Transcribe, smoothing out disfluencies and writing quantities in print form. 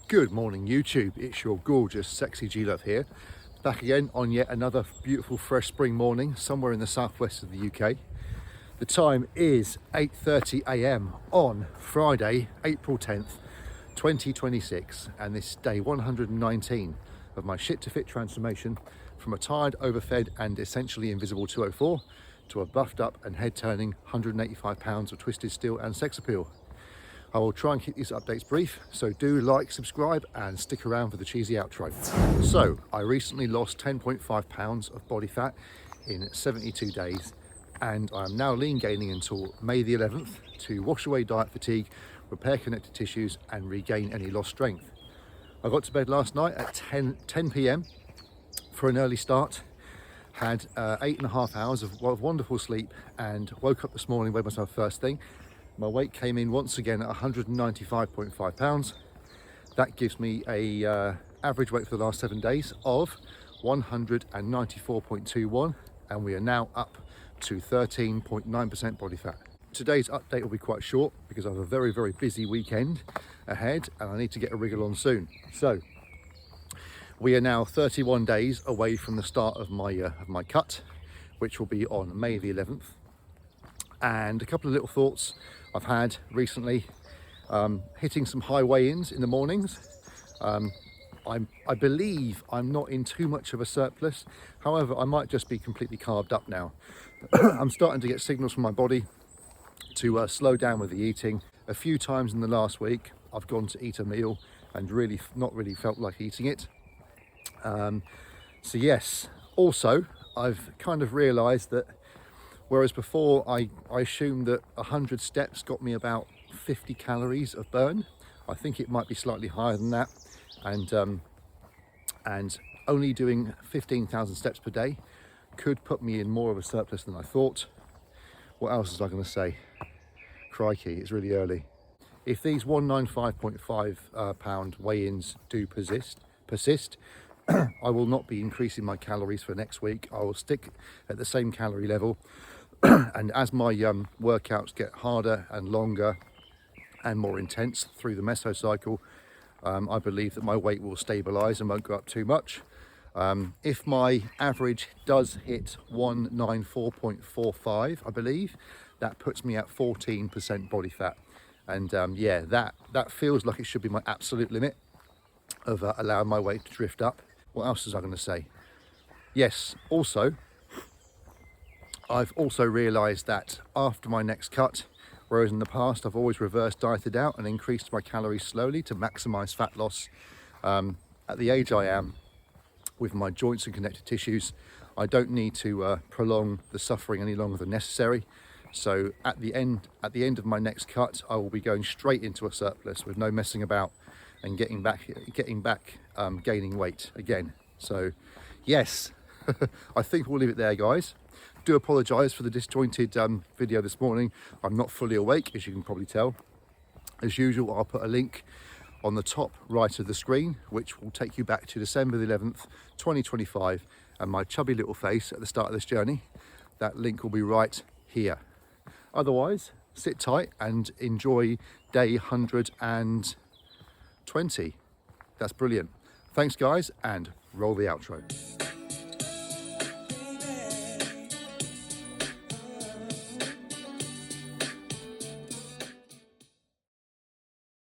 Good morning YouTube, it's your gorgeous sexy G-Love here, back again on yet another beautiful fresh spring morning somewhere in the southwest of the UK. The time is 8:30 AM on Friday, April 10th, 2026, and this is day 119 of my shit to fit transformation from a tired, overfed and essentially invisible 204 to a buffed up and head turning 185 pounds of twisted steel and sex appeal. I will try and keep these updates brief, so do like, subscribe and stick around for the cheesy outro. So, I recently lost 10.5 pounds of body fat in 72 days and I am now lean gaining until May the 11th to wash away diet fatigue, repair connected tissues and regain any lost strength. I got to bed last night at 10 PM for an early start, had 8.5 hours of wonderful sleep and woke up this morning, weighed myself first thing. My weight came in once again at 195.5 pounds. That gives me a average weight for the last 7 days of 194.21, and we are now up to 13.9% body fat. Today's update will be quite short because I have a very busy weekend ahead and I need to get a wriggle on soon. So we are now 31 days away from the start of my cut, which will be on May the 11th. And a couple of little thoughts I've had recently, hitting some high weigh-ins in the mornings. I believe I'm not in too much of a surplus. However, I might just be completely carved up now. I'm starting to get signals from my body to slow down with the eating. A few times in the last week, I've gone to eat a meal and not really felt like eating it. So yes, also, I've kind of realized that whereas before I assumed that 100 steps got me about 50 calories of burn, I think it might be slightly higher than that. And only doing 15,000 steps per day could put me in more of a surplus than I thought. What else was I going to say? Crikey, it's really early. If these 195.5 pound weigh-ins do persist, I will not be increasing my calories for next week. I will stick at the same calorie level. And as my workouts get harder and longer and more intense through the mesocycle, I believe that my weight will stabilize and won't go up too much. If my average does hit 194.45, I believe, that puts me at 14% body fat. And yeah, that feels like it should be my absolute limit of allowing my weight to drift up. What else was I going to say? Yes, also, I've also realised that after my next cut, whereas in the past I've always reverse dieted out and increased my calories slowly to maximise fat loss, at the age I am, with my joints and connected tissues, I don't need to prolong the suffering any longer than necessary. So at the end of my next cut, I will be going straight into a surplus with no messing about and getting back gaining weight again. So yes, I think we'll leave it there, guys. Do apologise for the disjointed video this morning. I'm not fully awake, as you can probably tell. As usual, I'll put a link on the top right of the screen, which will take you back to December the 11th, 2025, and my chubby little face at the start of this journey. That link will be right here. Otherwise, sit tight and enjoy day 120. That's brilliant. Thanks, guys, and roll the outro.